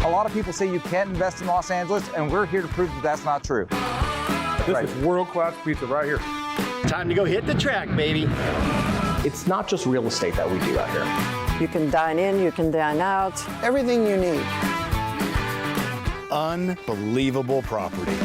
A lot of people say you can't invest in Los Angeles, and we're here to prove that that's not true. This is world-class pizza right here. Time to go hit the track, baby. It's not just real estate that we do out here. You can dine in, you can dine out. Everything you need. Unbelievable property.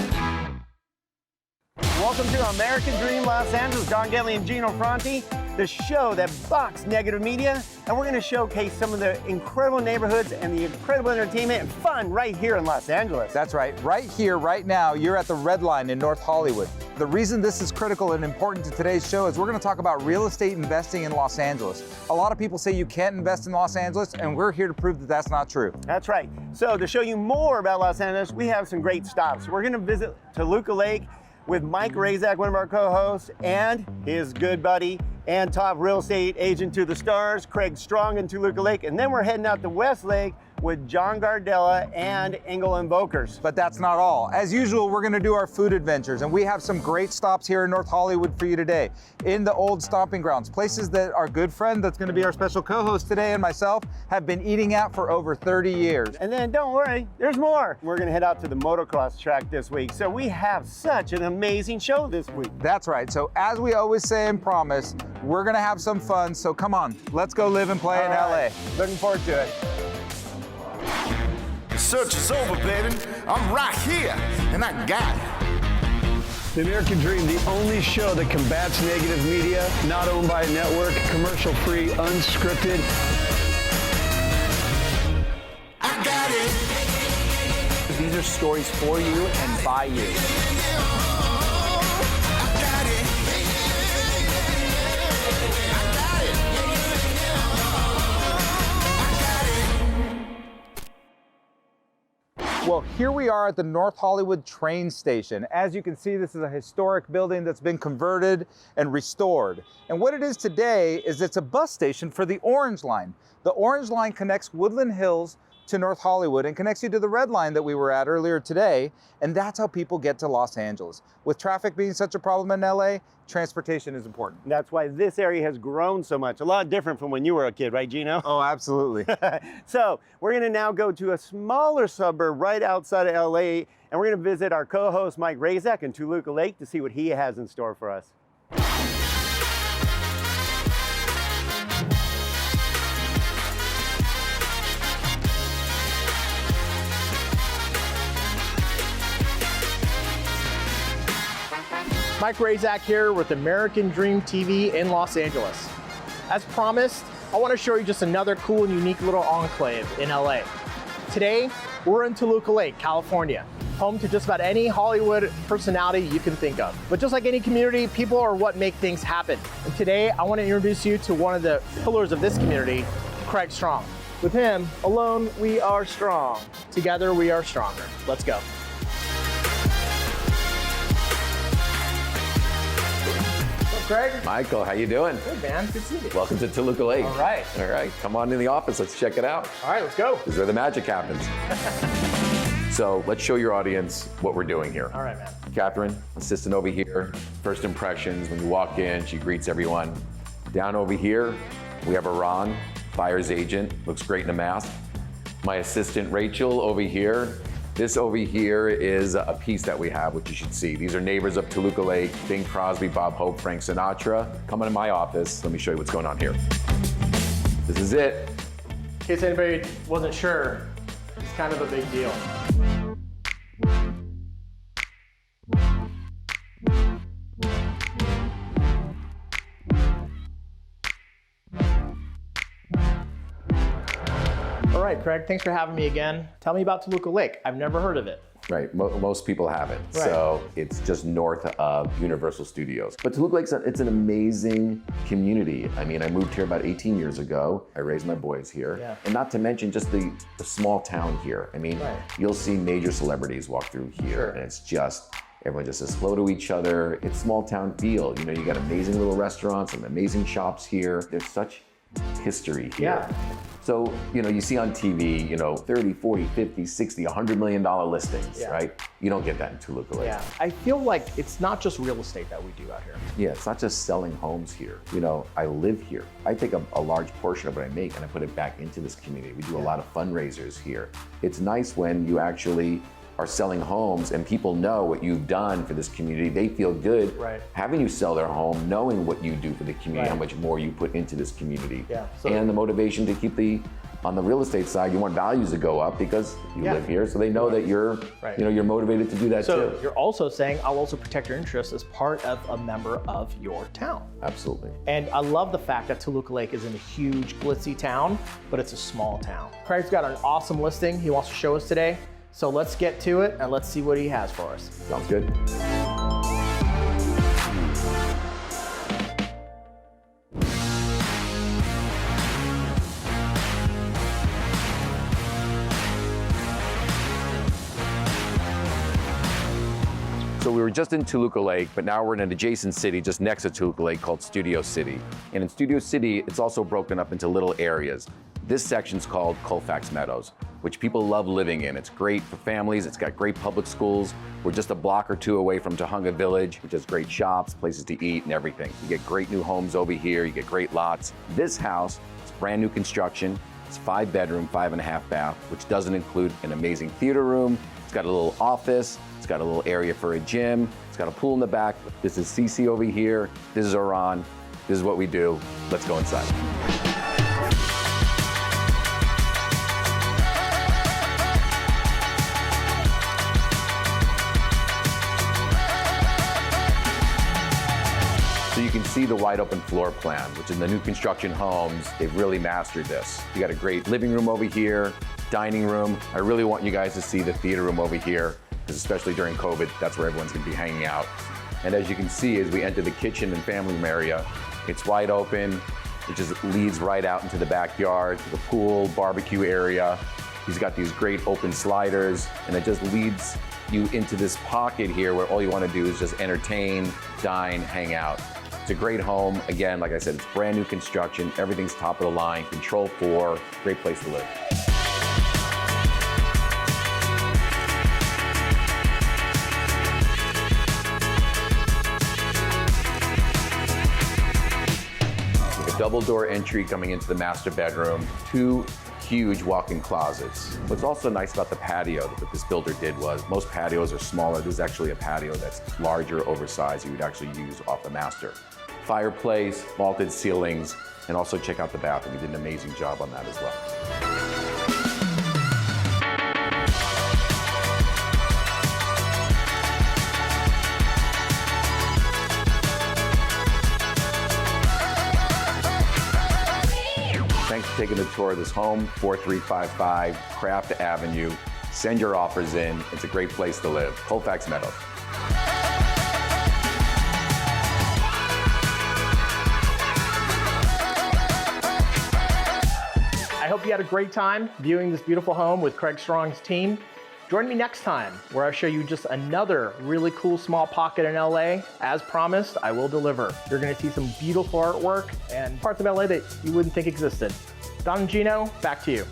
Welcome to American Dream Los Angeles. Don Gelly and Gino Franti, the show that bucks negative media. And we're going to showcase some of the incredible neighborhoods and the incredible entertainment and fun right here in Los Angeles. That's right. Right here, right now, you're at the Red Line in North Hollywood. The reason this is critical and important to today's show is we're going to talk about real estate investing in Los Angeles. A lot of people say you can't invest in Los Angeles, and we're here to prove that that's not true. That's right. So to show you more about Los Angeles, we have some great stops. We're going to visit Toluca Lake with Mike Razak, one of our co-hosts, and his good buddy and top real estate agent to the stars, Craig Strong in Toluca Lake. And then we're heading out to West Lake with John Gardella and Engel and Vokers. But that's not all. As usual, we're gonna do our food adventures, and we have some great stops here in North Hollywood for you today. In the old stomping grounds, places that our good friend that's gonna be our special co-host today and myself have been eating at for over 30 years. And then don't worry, there's more. We're gonna head out to the motocross track this week. So we have such an amazing show this week. That's right. So as we always say and promise, we're gonna have some fun. So come on, let's go live and play in LA. Looking forward to it. The search is over, baby. I'm right here, and I got it. The American Dream, the only show that combats negative media, not owned by a network, commercial-free, unscripted. I got it. These are stories for you and by you. I got it. Well, here we are at the North Hollywood train station. As you can see, this is a historic building that's been converted and restored. And what it is today is it's a bus station for the Orange Line. The Orange Line connects Woodland Hills to North Hollywood and connects you to the Red Line that we were at earlier today. And that's how people get to Los Angeles. With traffic being such a problem in LA, transportation is important. That's why this area has grown so much. A lot different from when you were a kid, right, Gino? Oh, absolutely. So we're gonna now go to a smaller suburb right outside of LA, and we're gonna visit our co-host Mike Razak in Toluca Lake to see what he has in store for us. Mike Razak here with American Dream TV in Los Angeles. As promised, I want to show you just another cool and unique little enclave in LA. Today, we're in Toluca Lake, California, home to just about any Hollywood personality you can think of. But just like any community, people are what make things happen. And today, I want to introduce you to one of the pillars of this community, Craig Strong. With him, alone, we are strong. Together, we are stronger. Let's go. Craig? Michael, how you doing? Good, man. Good to see you. Welcome to Toluca Lake. All right. All right, come on in the office. Let's check it out. All right, let's go. This is where the magic happens. So let's show your audience what we're doing here. All right, man. Catherine, assistant over here. First impressions, when you walk in, she greets everyone. Down over here, we have Ron, buyer's agent. Looks great in a mask. My assistant, Rachel, over here. This over here is a piece that we have, which you should see. These are neighbors of Toluca Lake, Bing Crosby, Bob Hope, Frank Sinatra. Come into my office, let me show you what's going on here. This is it. In case anybody wasn't sure, it's kind of a big deal. All right, Craig, thanks for having me again. Tell me about Toluca Lake. I've never heard of it. Right, most people haven't. Right. So it's just north of Universal Studios. But Toluca Lake, it's an amazing community. I mean, I moved here about 18 years ago. I raised my boys here. Yeah. And not to mention just the small town here. I mean, Right. You'll see major celebrities walk through here. Sure. And it's just, everyone just says hello to each other. It's small town feel. You know, you got amazing little restaurants, some amazing shops here. There's such history here. Yeah. So, you see on TV, 30, 40, 50, 60, $100 million listings, Yeah. right? You don't get that in Toluca Lake. Yeah, I feel like it's not just real estate that we do out here. Yeah, it's not just selling homes here. I live here. I take a large portion of what I make and I put it back into this community. We do a lot of fundraisers here. It's nice when you actually are selling homes and people know what you've done for this community. They feel good having you sell their home, knowing what you do for the community, how much more you put into this community. Yeah. And the motivation to keep on the real estate side, you want values to go up because you live here, so they know that you're, you're motivated to do that too. So you're also saying, I'll also protect your interests as part of a member of your town. Absolutely. And I love the fact that Toluca Lake isn't a huge glitzy town, but it's a small town. Craig's got an awesome listing he wants to show us today. So let's get to it and let's see what he has for us. Sounds good. So we were just in Toluca Lake, but now we're in an adjacent city just next to Toluca Lake called Studio City. And in Studio City, it's also broken up into little areas. This section's called Colfax Meadows, which people love living in. It's great for families, it's got great public schools. We're just a block or two away from Tahunga Village, which has great shops, places to eat, and everything. You get great new homes over here, you get great lots. This house is brand new construction. It's 5-bedroom, 5.5 bath, which doesn't include an amazing theater room. It's got a little office, it's got a little area for a gym, it's got a pool in the back. This is Cece over here, this is Iran, this is what we do. Let's go inside. So you can see the wide open floor plan, which in the new construction homes, they've really mastered this. You got a great living room over here, dining room. I really want you guys to see the theater room over here, because especially during COVID, that's where everyone's gonna be hanging out. And as you can see, as we enter the kitchen and family room area, it's wide open. It just leads right out into the backyard, to the pool, barbecue area. He's got these great open sliders, and it just leads you into this pocket here where all you wanna do is just entertain, dine, hang out. It's a great home. Again, like I said, it's brand new construction. Everything's top of the line, Control 4, great place to live. A double door entry coming into the master bedroom, 2 huge walk-in closets. What's also nice about the patio that this builder did was most patios are smaller. This is actually a patio that's larger, oversized, you would actually use off the master. Fireplace, vaulted ceilings, and also check out the bathroom. We did an amazing job on that as well. Thanks for taking the tour of this home, 4355 Craft Avenue. Send your offers in. It's a great place to live. Colfax Meadows. I hope you had a great time viewing this beautiful home with Craig Strong's team. Join me next time where I show you just another really cool small pocket in LA. As promised, I will deliver. You're gonna see some beautiful artwork and parts of LA that you wouldn't think existed. Don and Gino, back to you.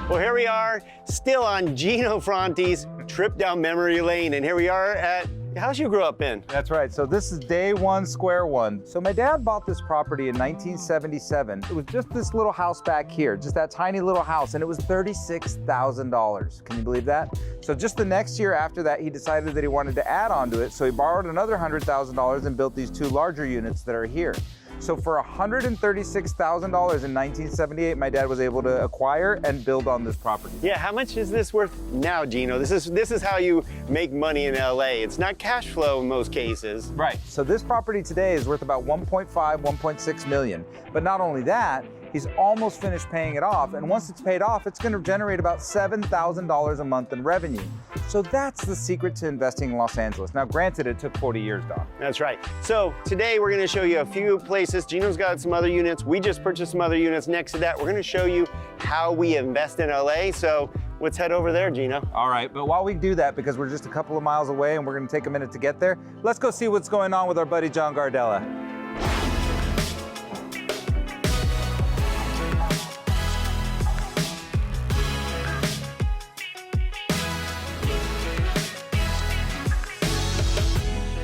Well, here we are, still on Gino Fronte's trip down memory lane, and here we are at the house you grew up in. That's right. So this is day one, square one. So my dad bought this property in 1977. It was just this little house back here, just that tiny little house, and it was $36,000. Can you believe that? So just the next year after that, he decided that he wanted to add on to it. So he borrowed another $100,000 and built these 2 larger units that are here. So for $136,000 in 1978, my dad was able to acquire and build on this property. Yeah, how much is this worth now, Gino? This is how you make money in LA. It's not cash flow in most cases. Right. So this property today is worth about 1.5, 1.6 million. But not only that, He's almost finished paying it off, and once it's paid off, it's going to generate about $7,000 a month in revenue. So that's the secret to investing in Los Angeles. Now, granted, it took 40 years, Don. That's right. So today we're going to show you a few places. Gino's got some other units. We just purchased some other units. Next to that, we're going to show you how we invest in LA. So let's head over there, Gino. All right, but while we do that, because we're just a couple of miles away and we're going to take a minute to get there, let's go see what's going on with our buddy John Gardella.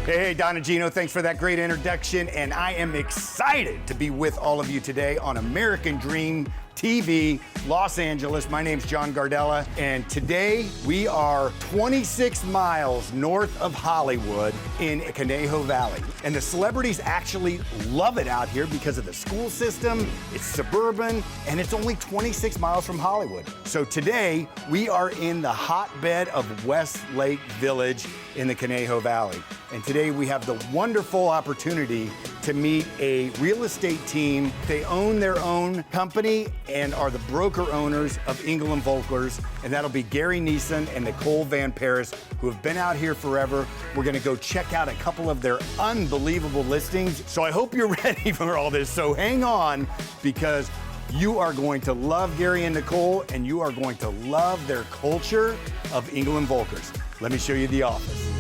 Hey, Don and Gino, thanks for that great introduction. And I am excited to be with all of you today on American Dream TV, Los Angeles. My name's John Gardella, and today we are 26 miles north of Hollywood in Conejo Valley. And the celebrities actually love it out here because of the school system, it's suburban, and it's only 26 miles from Hollywood. So today we are in the hotbed of Westlake Village in the Conejo Valley. And today we have the wonderful opportunity to meet a real estate team. They own their own company and are the broker owners of Ingle & Volkers, and that'll be Gary Neeson and Nicole Van Paris, who have been out here forever. We're gonna go check out a couple of their unbelievable listings. So I hope you're ready for all this. So hang on, because you are going to love Gary and Nicole, and you are going to love their culture of Ingle & Volkers. Let me show you the office.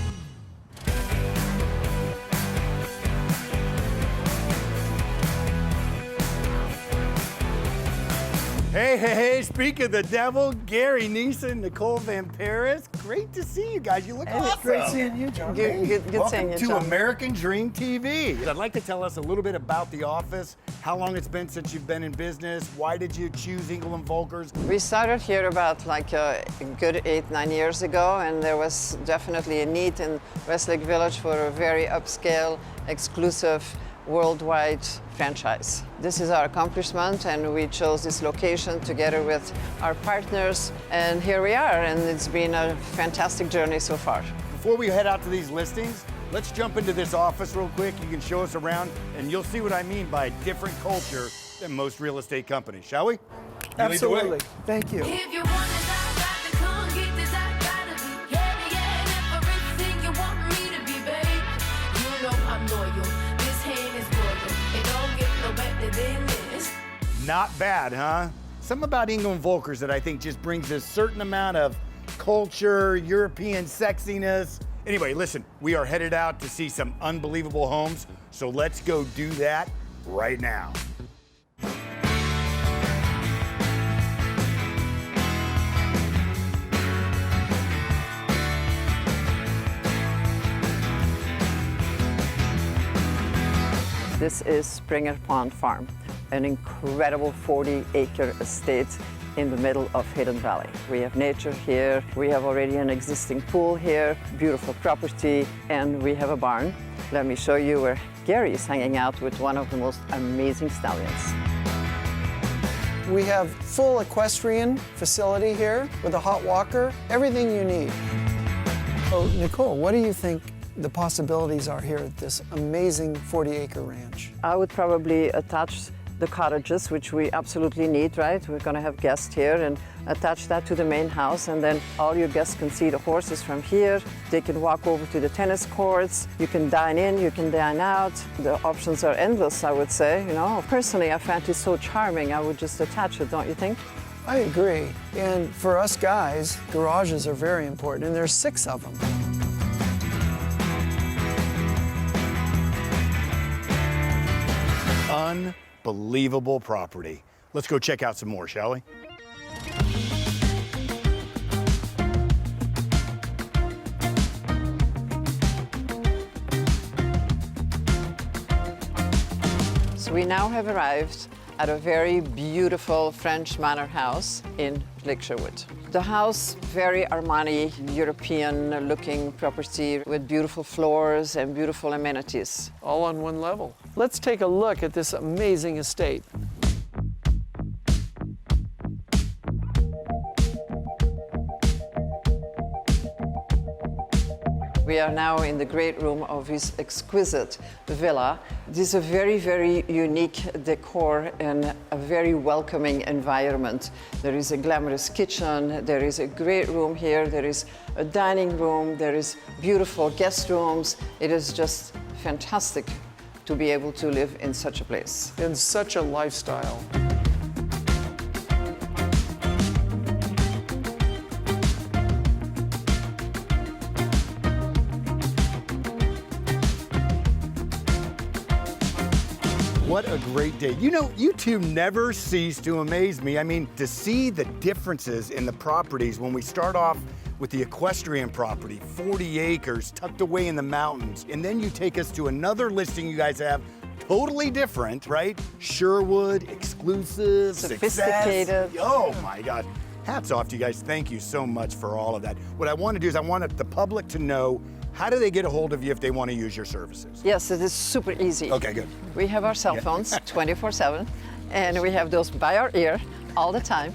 Hey, speak of the devil, Gary Neeson, Nicole Van Paris. Great to see you guys. You look awesome. Great seeing you, John. Good seeing you, Welcome to John. American Dream TV. I'd like to tell us a little bit about the office, how long it's been since you've been in business, why did you choose Ingle & Volkers? We started here about like a good 8-9 years ago, and there was definitely a need in Westlake Village for a very upscale, exclusive, worldwide franchise. This is our accomplishment, and we chose this location together with our partners, and here we are, and it's been a fantastic journey so far. Before we head out to these listings, let's jump into this office real quick. You can show us around, and you'll see what I mean by different culture than most real estate companies, shall we? Absolutely. Thank you. If you want it, I got to come get this. I gotta be heavy and everything you want me to be, babe. You know I'm loyal. This hand is royal. It don't get no better than this. Not bad, huh? Something about Ingle & Volkers that I think just brings a certain amount of culture, European sexiness. Anyway, listen, we are headed out to see some unbelievable homes, so let's go do that right now. This is Springer Pond Farm, an incredible 40-acre estate in the middle of Hidden Valley. We have nature here, we have already an existing pool here, beautiful property, and we have a barn. Let me show you where Gary is hanging out with one of the most amazing stallions. We have full equestrian facility here with a hot walker, everything you need. Oh, Nicole, what do you think the possibilities are here at this amazing 40-acre ranch? I would probably attach the cottages, which we absolutely need, right? We're gonna have guests here, and attach that to the main house, and then all your guests can see the horses from here. They can walk over to the tennis courts. You can dine in, you can dine out. The options are endless, I would say. You know, personally, I find it so charming. I would just attach it, don't you think? I agree. And for us guys, garages are very important, and there's 6 of them. Unbelievable property. Let's go check out some more, shall we? So we now have arrived at a very beautiful French manor house in Lake Sherwood. The house, very Armani, European-looking property with beautiful floors and beautiful amenities. All on one level. Let's take a look at this amazing estate. We are now in the great room of his exquisite villa. This is a very, very unique decor and a very welcoming environment. There is a glamorous kitchen, there is a great room here, there is a dining room, there is beautiful guest rooms. It is just fantastic to be able to live in such a place. And such a lifestyle. What a great day. You know, you two never cease to amaze me. I mean, to see the differences in the properties when we start off with the equestrian property, 40 acres tucked away in the mountains, and then you take us to another listing you guys have, totally different, right? Sherwood, exclusive, Sophisticated. Success. Oh my God. Hats off to you guys. Thank you so much for all of that. What I want to do is I want the public to know, how do they get a hold of you if they want to use your services? Yes, it is super easy. Okay, good. We have our cell phones 24/7, and we have those by our ear all the time.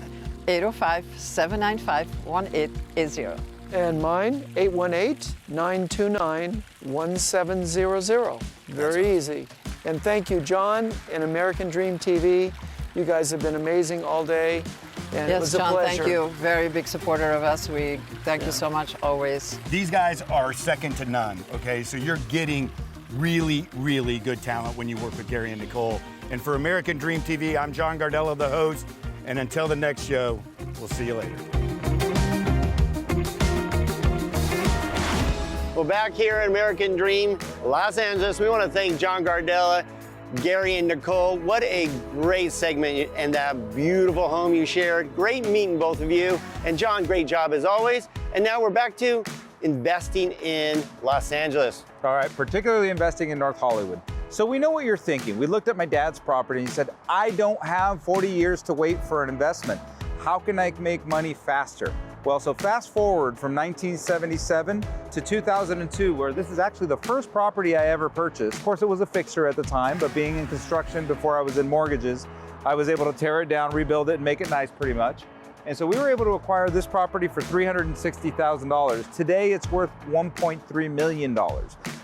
805-795-1880. And mine, 818-929-1700. Very easy. And thank you, John and American Dream TV. You guys have been amazing all day. And it Yes, was a John, pleasure. thank you. Very big supporter of us. We thank you so much always. These guys are second to none, okay? So you're getting really, really good talent when you work with Gary and Nicole. And for American Dream TV, I'm John Gardella, the host. And until the next show, we'll see you later. Well, back here at American Dream, Los Angeles, we want to thank John Gardella, Gary and Nicole. What a great segment and that beautiful home you shared. Great meeting both of you. And John, great job as always. And now we're back to investing in Los Angeles. All right, particularly investing in North Hollywood. So we know what you're thinking. We looked at my dad's property and he said, I don't have 40 years to wait for an investment. How can I make money faster? Well, so fast forward from 1977 to 2002, where this is actually the first property I ever purchased. Of course, it was a fixer at the time, but being in construction before I was in mortgages, I was able to tear it down, rebuild it, and make it nice pretty much. And so we were able to acquire this property for $360,000. Today, it's worth $1.3 million.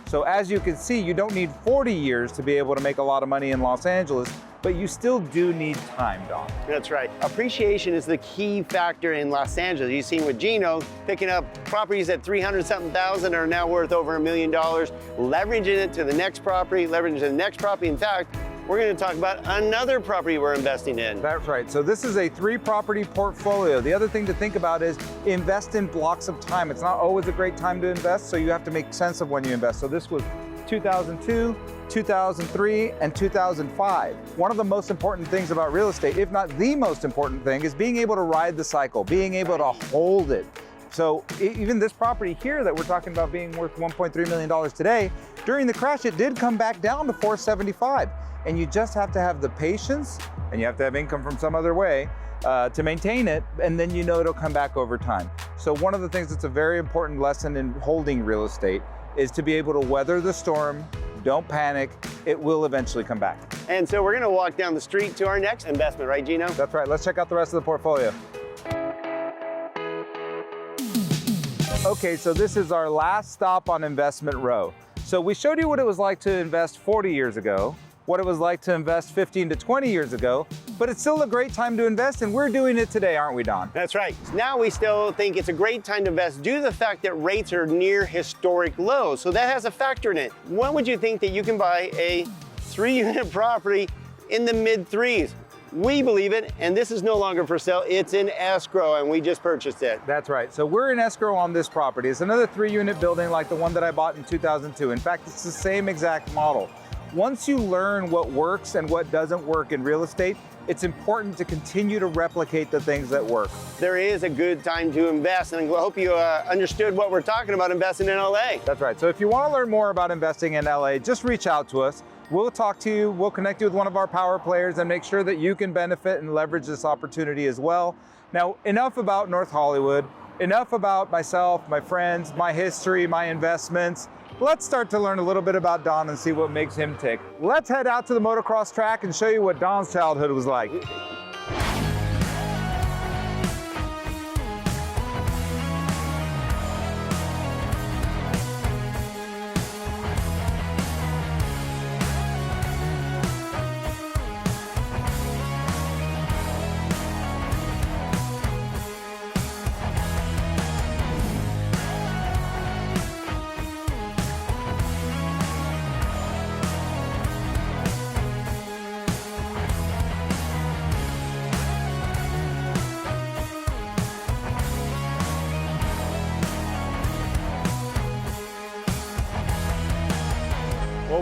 So as you can see, you don't need 40 years to be able to make a lot of money in Los Angeles, but you still do need time, Don. That's right. Appreciation is the key factor in Los Angeles. You've seen with Gino picking up properties at 300-something thousand are now worth over $1 million, leveraging it to the next property, leveraging to the next property. In fact, we're going to talk about another property we're investing in. That's right. So this is a 3-property portfolio. The other thing to think about is invest in blocks of time. It's not always a great time to invest, so you have to make sense of when you invest. So this was 2002, 2003, and 2005. One of the most important things about real estate, if not the most important thing, is being able to ride the cycle, being able to hold it. So even this property here that we're talking about being worth $1.3 million today, during the crash, it did come back down to $475. And you just have to have the patience, and you have to have income from some other way to maintain it, and then you know it'll come back over time. So one of the things that's a very important lesson in holding real estate is to be able to weather the storm. Don't panic, it will eventually come back. And so we're gonna walk down the street to our next investment, right, Gino? That's right, let's check out the rest of the portfolio. Okay, so this is our last stop on Investment Row. So we showed you what it was like to invest 40 years ago, what it was like to invest 15 to 20 years ago, but it's still a great time to invest, and we're doing it today, aren't we, Don? That's right. Now we still think it's a great time to invest due to the fact that rates are near historic lows. So that has a factor in it. When would you think that you can buy a 3-unit property in the mid-3s? We believe it, and this is no longer for sale. It's in escrow, and we just purchased it. That's right. So we're in escrow on this property. It's another 3-unit building like the one that I bought in 2002. In fact, it's the same exact model. Once you learn what works and what doesn't work in real estate, it's important to continue to replicate the things that work. There is a good time to invest, and I hope you understood what we're talking about investing in LA. That's right. So if you want to learn more about investing in LA, just reach out to us. We'll talk to you, we'll connect you with one of our power players and make sure that you can benefit and leverage this opportunity as well. Now, enough about North Hollywood, enough about myself, my friends, my history, my investments. Let's start to learn a little bit about Don and see what makes him tick. Let's head out to the motocross track and show you what Don's childhood was like.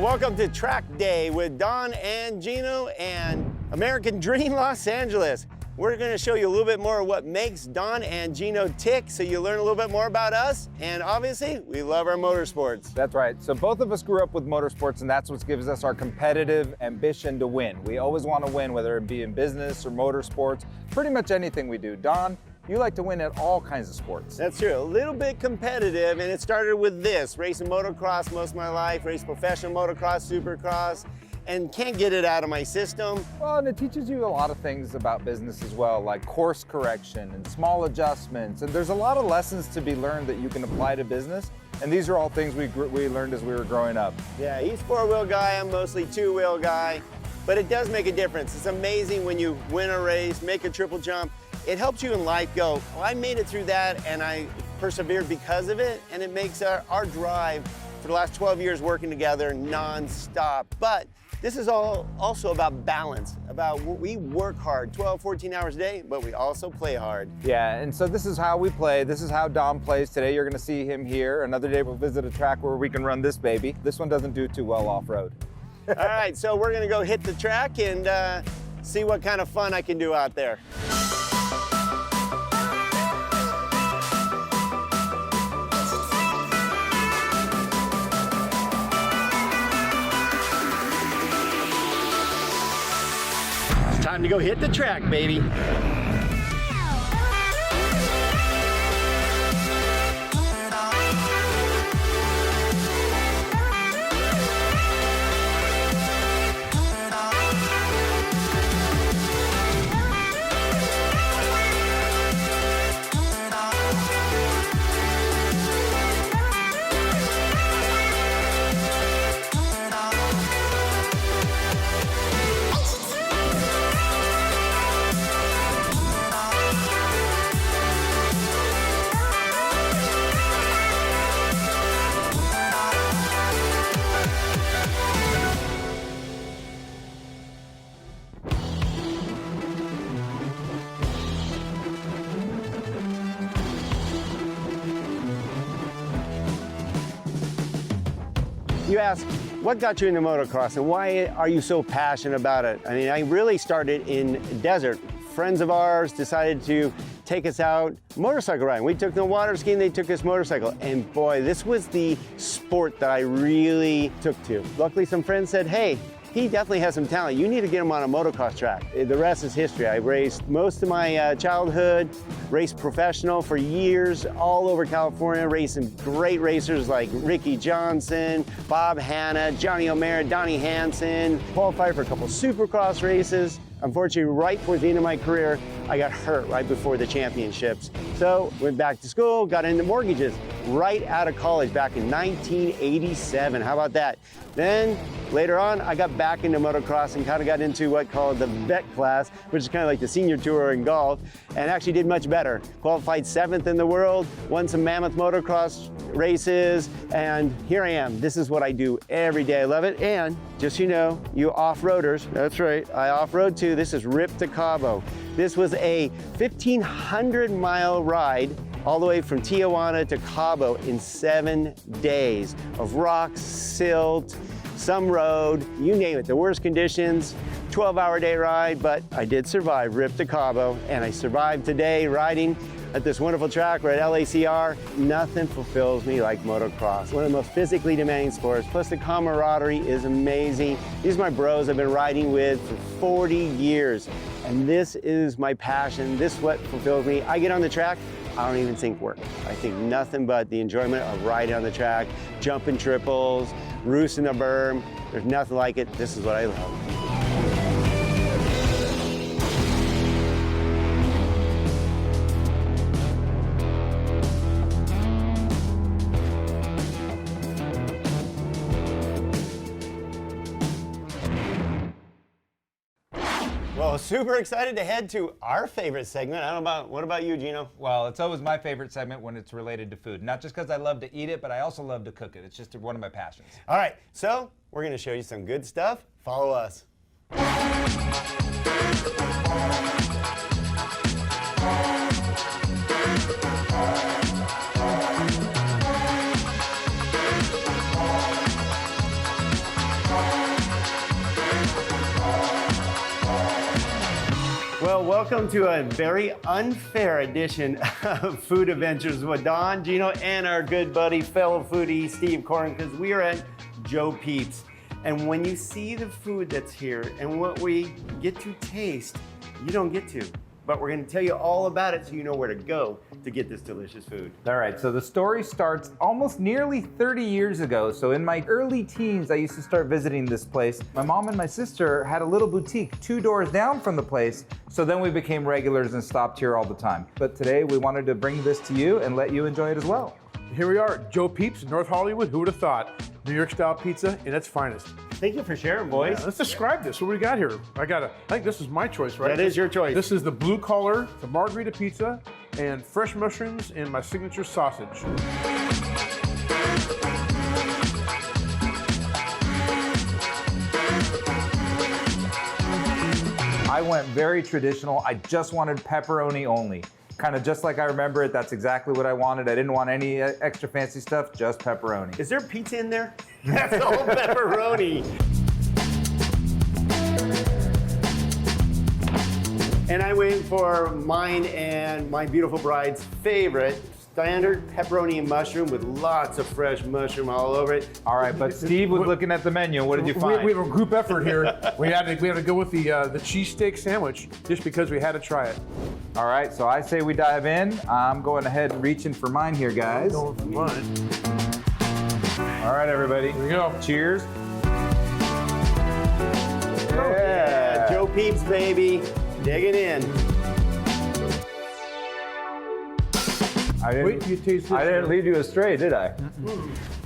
welcome to Track Day with Don and Gino and American Dream Los Angeles. We're going to show you a little bit more of what makes Don and Gino tick so you learn a little bit more about us. And obviously, we love our motorsports. That's right. So both of us grew up with motorsports, and that's what gives us our competitive ambition to win. We always want to win, whether it be in business or motorsports, pretty much anything we do. Don, you like to win at all kinds of sports. That's true. A little bit competitive, and it started with this, racing motocross most of my life, raced professional motocross, supercross, and can't get it out of my system. Well, and it teaches you a lot of things about business as well, like course correction and small adjustments. And there's a lot of lessons to be learned that you can apply to business. And these are all things we learned as we were growing up. Yeah, he's four-wheel guy, I'm mostly two-wheel guy. But it does make a difference. It's amazing when you win a race, make a triple jump. It helps you in life go, well, I made it through that and I persevered because of it. And it makes our drive for the last 12 years working together non-stop. But this is also about balance, about we work hard, 12, 14 hours a day, but we also play hard. Yeah, and so this is how we play. This is how Dom plays today. You're gonna see him here. Another day we'll visit a track where we can run this baby. This one doesn't do too well off-road. All right, so we're gonna go hit the track and see what kind of fun I can do out there. Time to go hit the track, baby. You ask, what got you into motocross and why are you so passionate about it? I mean, I really started in desert. Friends of ours decided to take us out motorcycle riding. We took them water skiing, they took us motorcycle. And boy, this was the sport that I really took to. Luckily, some friends said, hey, he definitely has some talent. You need to get him on a motocross track. The rest is history. I raced most of my childhood, raced professional for years all over California, racing great racers like Ricky Johnson, Bob Hanna, Johnny O'Mara, Donnie Hansen, qualified for a couple supercross races. Unfortunately, right towards the end of my career, I got hurt right before the championships. So went back to school, got into mortgages right out of college back in 1987. How about that? Then later on, I got back into motocross and kind of got into what called the vet class, which is kind of like the senior tour in golf, and actually did much better. Qualified 7th in the world, won some mammoth motocross races, and here I am. This is what I do every day. I love it. And just so you know, you off-roaders, that's right, I off-road too. This is Rip to Cabo. This was a 1,500-mile ride all the way from Tijuana to Cabo in 7 days of rocks, silt, some road, you name it, the worst conditions, 12-hour day ride, but I did survive Rip to Cabo, and I survived today riding at this wonderful track. We're at LACR. Nothing fulfills me like motocross. One of the most physically demanding sports, plus the camaraderie is amazing. These are my bros I've been riding with for 40 years, and this is my passion. This is what fulfills me. I get on the track, I don't even think work. I think nothing but the enjoyment of riding on the track, jumping triples, roosting the berm. There's nothing like it. This is what I love. Well, super excited to head to our favorite segment. I don't know about, what about you, Gino? Well, it's always my favorite segment when it's related to food. Not just because I love to eat it, but I also love to cook it. It's just one of my passions. All right, so we're gonna show you some good stuff. Follow us. Well, welcome to a very unfair edition of Food Adventures with Don, Gino, and our good buddy, fellow foodie, Steve Corn, because we are at Joe Peeps. And when you see the food that's here and what we get to taste, you don't get to. But we're gonna tell you all about it so you know where to go to get this delicious food. All right, so the story starts almost nearly 30 years ago. So in my early teens, I used to start visiting this place. My mom and my sister had a little boutique 2 doors down from the place. So then we became regulars and stopped here all the time. But today we wanted to bring this to you and let you enjoy it as well. Here we are, Joe Peeps, North Hollywood. Who would have thought? New York style pizza in its finest. Thank you for sharing, boys. Yeah, let's describe this. What do we got here? I think this is my choice, right? That is your choice. This is the blue collar, the margarita pizza, and fresh mushrooms and my signature sausage. I went very traditional. I just wanted pepperoni only. Kind of just like I remember it, that's exactly what I wanted. I didn't want any extra fancy stuff, just pepperoni. Is there pizza in there? That's all pepperoni. And I went for mine and my beautiful bride's favorite, standard pepperoni and mushroom with lots of fresh mushroom all over it. All right, but Steve was looking at the menu. What did you find? We have a group effort here. we had to go with the cheesesteak sandwich just because we had to try it. All right, so I say we dive in. I'm going ahead and reaching for mine here, guys. Going for mine. All right, everybody. Here we go. Cheers. Yeah, Joe Peeps, baby. Digging in. Wait till you taste this. I didn't lead you astray, did I?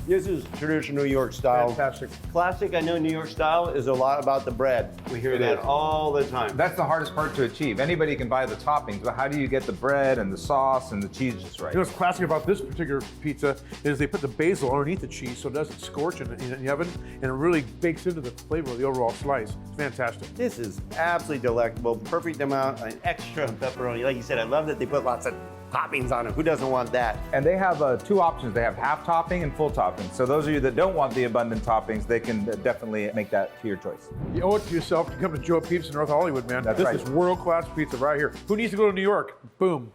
This is traditional New York style. Fantastic. Classic, I know New York style is a lot about the bread. We hear that all the time. That's the hardest part to achieve. Anybody can buy the toppings, but how do you get the bread and the sauce and the cheese just right? You know what's classic about this particular pizza is they put the basil underneath the cheese so it doesn't scorch in the oven, and it really bakes into the flavor of the overall slice. It's fantastic. This is absolutely delectable. Perfect amount, an extra pepperoni. Like you said, I love that they put lots of toppings on it. Who doesn't want that? And they have 2 options. They have half topping and full topping. So those of you that don't want the abundant toppings, they can definitely make that to your choice. You owe it to yourself to come to Joe Peeps in North Hollywood, man. That's this right. is world-class pizza right here. Who needs to go to New York? Boom.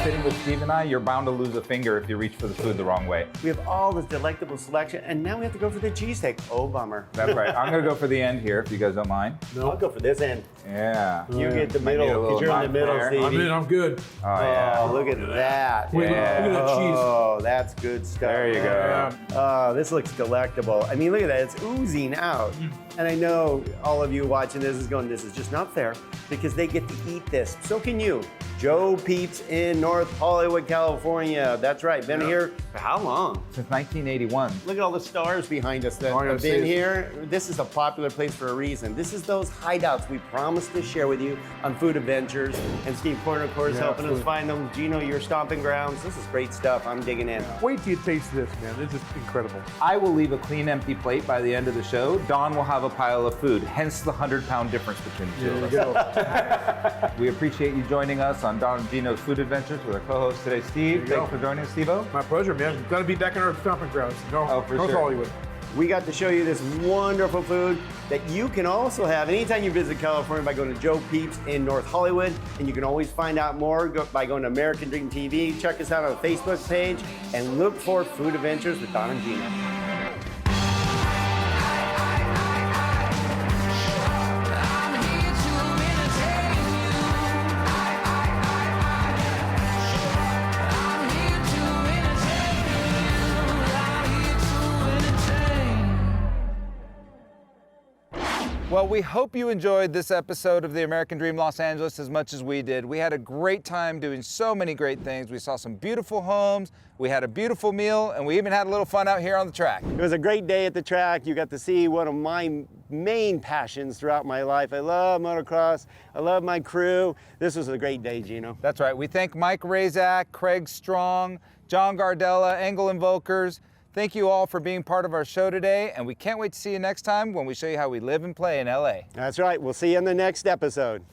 Sitting with Steve and I, you're bound to lose a finger if you reach for the food the wrong way. We have all this delectable selection, and now we have to go for the cheesesteak. Oh, bummer. That's right. I'm gonna go for the end here, if you guys don't mind. No. I'll go for this end. Yeah. You get the Might need a middle, little because you're in the middle, there. Stevie. I'm in, I'm good. Oh, yeah. Oh, look at that. Wait, look at that cheese. Oh, that's good stuff. There you go. Oh, this looks delectable. I mean, look at that. It's oozing out. And I know all of you watching this is going, this is just not fair, because they get to eat this. So can you. Joe Peeps in North Hollywood, California. That's right. Been here for how long? Since 1981. Look at all the stars behind us that All I gotta have say been is- here. This is a popular place for a reason. This is those hideouts we promised to share with you on Food Adventures. And Steve Corner, of course, Yeah, helping absolutely. us find them. Gino, your stomping grounds. This is great stuff. I'm digging in. Wait till you taste this, man. This is incredible. I will leave a clean, empty plate by the end of the show. Don will have a pile of food, hence the 100-pound difference between the two There of you us. go. We appreciate you joining us on Don and Gino's Food Adventures with our co-host today, Steve. you Thanks go. for joining us, Steve-O. My pleasure, man. Got to be back in our stomping grounds. Oh, for North sure. Hollywood. We got to show you this wonderful food that you can also have anytime you visit California by going to Joe Peeps in North Hollywood. And you can always find out more by going to American Dream TV. Check us out on the Facebook page and look for Food Adventures with Don and Gino. Well, we hope you enjoyed this episode of the American Dream Los Angeles as much as we did. We had a great time doing so many great things. We saw some beautiful homes, we had a beautiful meal, and we even had a little fun out here on the track. It was a great day at the track. You got to see one of my main passions throughout my life. I love motocross. I love my crew. This was a great day, Gino. That's right. We thank Mike Razak, Craig Strong, John Gardella, Engel Invokers. Thank you all for being part of our show today, and we can't wait to see you next time when we show you how we live and play in LA. That's right. We'll see you in the next episode.